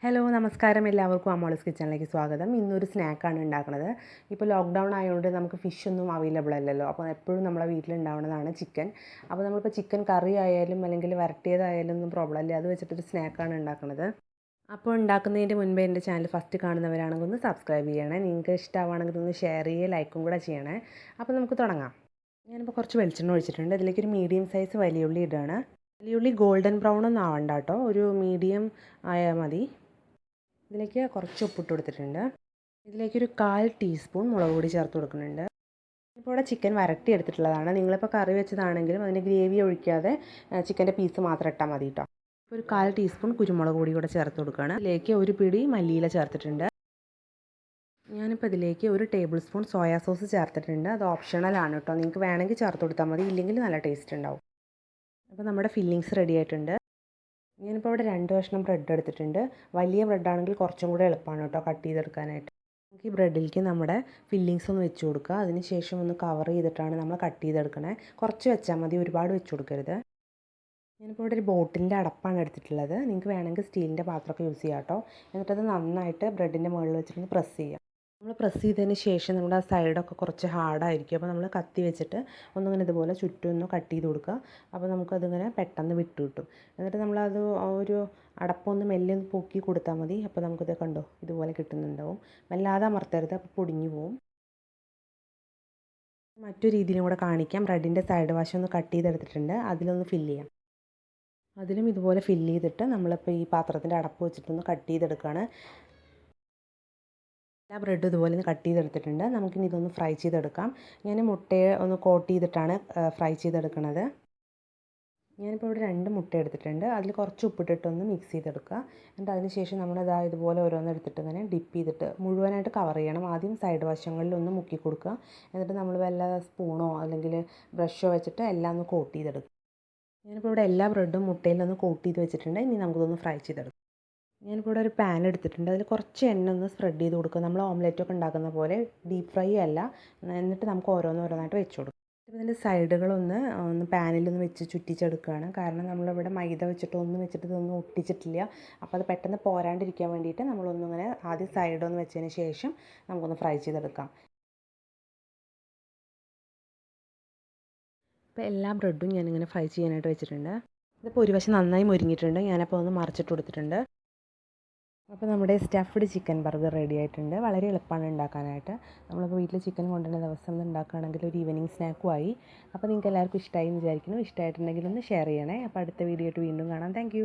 Hello നമസ്കാരം, എല്ലാവർക്കും അമ്മാളൂസ് കിച്ചണിലേക്ക് സ്വാഗതം. ഇന്നൊരു സ്നാക്കാണ് ഉണ്ടാക്കുന്നത്. ഇപ്പോൾ ലോക്ക്ഡൗൺ ആയതുകൊണ്ട് നമുക്ക് ഫിഷൊന്നും അവൈലബിൾ അല്ലല്ലോ. അപ്പോൾ എപ്പോഴും നമ്മളെ വീട്ടിലുണ്ടാവുന്നതാണ് ചിക്കൻ. അപ്പോൾ നമ്മളിപ്പോൾ ചിക്കൻ കറി ആയാലും അല്ലെങ്കിൽ വരട്ടിയതായാലും ഒന്നും പ്രോബ്ലം ഇല്ല. അത് വെച്ചിട്ടൊരു സ്നാക്കാണ് ഉണ്ടാക്കുന്നത്. അപ്പോൾ ഉണ്ടാക്കുന്നതിൻ്റെ മുൻപേ എൻ്റെ ചാനൽ ഫസ്റ്റ് കാണുന്നവരാണെങ്കിൽ ഒന്ന് സബ്സ്ക്രൈബ് ചെയ്യണേ. നിങ്ങൾക്ക് ഇഷ്ടമാണെങ്കിൽ ഒന്ന് ഷെയർ ചെയ്യുക, ലൈക്കും കൂടെ ചെയ്യണേ. അപ്പോൾ നമുക്ക് തുടങ്ങാം. ഞാനിപ്പോൾ കുറച്ച് വെളിച്ചെണ്ണ ഒഴിച്ചിട്ടുണ്ട്. ഇതിലേക്കൊരു മീഡിയം സൈസ് വലിയുള്ളി ഇടുകയാണ്. വലിയുള്ളി ഗോൾഡൻ ബ്രൗൺ ഒന്നും ആവണ്ട കേട്ടോ, ഒരു മീഡിയം ആയാൽ മതി. ഇതിലേക്ക് കുറച്ച് ഉപ്പിട്ട് കൊടുത്തിട്ടുണ്ട്. ഇതിലേക്കൊരു 1/4 ടീസ്പൂൺ മുളക് പൊടി ചേർത്ത് കൊടുക്കുന്നുണ്ട്. ഇപ്പോൾ ഇവിടെ ചിക്കൻ വരട്ടി എടുത്തിട്ടുള്ളതാണ്. നിങ്ങളിപ്പോൾ കറി വെച്ചതാണെങ്കിലും അതിൻ്റെ ഗ്രേവി ഒഴിക്കാതെ ചിക്കൻ്റെ പീസ് മാത്രം ഇട്ടാൽ മതി കേട്ടോ. ഇപ്പോൾ ഒരു 1/4 ടീസ്പൂൺ കുരുമുളക് പൊടി കൂടെ ചേർത്ത് കൊടുക്കുകയാണ്. ഇതിലേക്ക് ഒരു പിടി മല്ലിയില ചേർത്തിട്ടുണ്ട്. ഞാനിപ്പോൾ ഇതിലേക്ക് 1 ടേബിൾ സ്പൂൺ സോയാ സോസ് ചേർത്തിട്ടുണ്ട്. അത് ഓപ്ഷണലാണ് കേട്ടോ, നിങ്ങൾക്ക് വേണമെങ്കിൽ ചേർത്ത് കൊടുത്താൽ മതി, ഇല്ലെങ്കിൽ നല്ല ടേസ്റ്റ് ഉണ്ടാവും. അപ്പോൾ നമ്മുടെ ഫില്ലിങ്സ് റെഡി ആയിട്ടുണ്ട്. ഞാനിപ്പോൾ ഇവിടെ 2 കഷ്ണം ബ്രെഡ് എടുത്തിട്ടുണ്ട്. വലിയ ബ്രെഡാണെങ്കിൽ കുറച്ചും കൂടെ എളുപ്പമാണ് കേട്ടോ കട്ട് ചെയ്തെടുക്കാനായിട്ട്. നമുക്ക് ഈ ബ്രെഡിലേക്ക് നമ്മുടെ ഫില്ലിങ്സ് ഒന്ന് വെച്ച് കൊടുക്കുക. അതിന് ശേഷം ഒന്ന് കവർ ചെയ്തിട്ടാണ് നമ്മൾ കട്ട് ചെയ്തെടുക്കണേ. കുറച്ച് വെച്ചാൽ മതി, ഒരുപാട് വെച്ച് കൊടുക്കരുത്. ഞാനിപ്പോൾ ഇവിടെ ഒരു ബോട്ടിലിൻ്റെ അടപ്പാണ് എടുത്തിട്ടുള്ളത്. നിങ്ങൾക്ക് വേണമെങ്കിൽ സ്റ്റീലിൻ്റെ പാത്രമൊക്കെ യൂസ് ചെയ്യാം കേട്ടോ. എന്നിട്ടത് നന്നായിട്ട് ബ്രെഡിൻ്റെ മുകളിൽ വെച്ചിട്ട് പ്രസ് ചെയ്യുക. നമ്മൾ പ്രസ് ചെയ്തതിന് ശേഷം നമ്മുടെ ആ സൈഡൊക്കെ കുറച്ച് ഹാർഡായിരിക്കും. അപ്പോൾ നമ്മൾ കത്തി വെച്ചിട്ട് ഒന്നിങ്ങനെ ഇതുപോലെ ചുറ്റും ഒന്ന് കട്ട് ചെയ്ത് കൊടുക്കുക. അപ്പോൾ നമുക്കതിങ്ങനെ പെട്ടെന്ന് വിട്ട് കിട്ടും. എന്നിട്ട് നമ്മളത് ഒരു അടപ്പൊന്ന് മെല്ലെ ഒന്ന് പൊക്കി കൊടുത്താൽ മതി. അപ്പോൾ നമുക്കിത് കണ്ടോ ഇതുപോലെ കിട്ടുന്നുണ്ടാവും. വല്ലാതെ അമർത്തരുത്, അപ്പോൾ പൊടിഞ്ഞു പോവും. മറ്റൊരു രീതിയിലും കൂടെ കാണിക്കാം. ബ്രെഡിൻ്റെ സൈഡ് വശം ഒന്ന് കട്ട് ചെയ്തെടുത്തിട്ടുണ്ട്. അതിലൊന്ന് ഫില്ല് ചെയ്യാം. അതിലും ഇതുപോലെ ഫില്ല് ചെയ്തിട്ട് നമ്മളിപ്പോൾ ഈ പാത്രത്തിൻ്റെ അടപ്പ് വെച്ചിട്ടൊന്ന് കട്ട് ചെയ്തെടുക്കുകയാണ്. എല്ലാ ബ്രെഡും ഇതുപോലെ ഒന്ന് കട്ട് ചെയ്തെടുത്തിട്ടുണ്ട്. നമുക്കിനി ഇതൊന്ന് ഫ്രൈ ചെയ്തെടുക്കാം. ഞാൻ മുട്ടയെ ഒന്ന് കോട്ട് ചെയ്തിട്ടാണ് ഫ്രൈ ചെയ്തെടുക്കുന്നത്. ഞാനിപ്പോൾ ഇവിടെ 2 മുട്ട എടുത്തിട്ടുണ്ട്. അതിൽ കുറച്ച് ഉപ്പിട്ടിട്ടൊന്ന് മിക്സ് ചെയ്തെടുക്കുക. എന്നിട്ട് അതിന് ശേഷം നമ്മളിതാ ഇതുപോലെ ഓരോന്ന് എടുത്തിട്ട് ഇങ്ങനെ ഡിപ്പ് ചെയ്തിട്ട് മുഴുവനായിട്ട് കവർ ചെയ്യണം. ആദ്യം സൈഡ് വശങ്ങളിലൊന്ന് മുക്കി കൊടുക്കുക. എന്നിട്ട് നമ്മൾ വല്ല സ്പൂണോ അല്ലെങ്കിൽ ബ്രഷോ വെച്ചിട്ട് എല്ലാം ഒന്ന് കോട്ട് ചെയ്തെടുക്കുക. ഞാനിപ്പോൾ ഇവിടെ എല്ലാ ബ്രെഡും മുട്ടയിലൊന്ന് കോട്ട് ചെയ്ത് വെച്ചിട്ടുണ്ട്. ഇനി നമുക്കിതൊന്ന് ഫ്രൈ ചെയ്തെടുക്കാം. ഞാനിപ്പോൾ ഇവിടെ ഒരു പാൻ എടുത്തിട്ടുണ്ട്. അതിൽ കുറച്ച് എണ്ണ ഒന്ന് സ്പ്രെഡ് ചെയ്ത് കൊടുക്കുക. നമ്മൾ ഓംലെറ്റൊക്കെ ഉണ്ടാക്കുന്ന പോലെ, ഡീപ്പ് ഫ്രൈ അല്ല. എന്നിട്ട് നമുക്ക് ഓരോന്നോരോന്നായിട്ട് വെച്ച് കൊടുക്കാം. ഇപ്പോൾ ഇതിൻ്റെ സൈഡുകളൊന്ന് പാനിലൊന്ന് വെച്ച് ചുറ്റിച്ചെടുക്കുകയാണ്. കാരണം നമ്മളിവിടെ മൈദ വെച്ചിട്ട് ഒന്നും വെച്ചിട്ട് ഇതൊന്നും ഒട്ടിച്ചിട്ടില്ല. അപ്പോൾ അത് പെട്ടെന്ന് പോരാണ്ടിരിക്കാൻ വേണ്ടിയിട്ട് നമ്മളൊന്നിങ്ങനെ ആദ്യം സൈഡൊന്ന് വെച്ചതിന് ശേഷം നമുക്കൊന്ന് ഫ്രൈ ചെയ്തെടുക്കാം. ഇപ്പോൾ എല്ലാ ബ്രെഡും ഞാനിങ്ങനെ ഫ്രൈ ചെയ്യാനായിട്ട് വെച്ചിട്ടുണ്ട്. ഇതിപ്പോൾ ഒരു വശം നന്നായി മുരിങ്ങിയിട്ടുണ്ട്. ഞാനപ്പോൾ ഒന്ന് മറിച്ചിട്ട് കൊടുത്തിട്ടുണ്ട്. അപ്പോൾ നമ്മുടെ സ്റ്റഫ്ഡ് ചിക്കൻ ബർഗർ റെഡി ആയിട്ടുണ്ട്. വളരെ എളുപ്പമാണ് ഉണ്ടാക്കാനായിട്ട്. നമ്മളിപ്പോൾ വീട്ടിൽ ചിക്കൻ കൊണ്ടുവരുന്ന ദിവസം ഉണ്ടാക്കുകയാണെങ്കിൽ ഒരു ഈവനിങ് സ്നാക്കും ആയി. അപ്പോൾ നിങ്ങൾക്ക് എല്ലാവർക്കും ഇഷ്ടമായി എന്ന് വിചാരിക്കുന്നു. ഇഷ്ടമായിട്ടുണ്ടെങ്കിൽ ഒന്ന് ഷെയർ ചെയ്യണേ. അപ്പോൾ അടുത്ത വീഡിയോ ആയിട്ട് വീണ്ടും കാണാം. താങ്ക്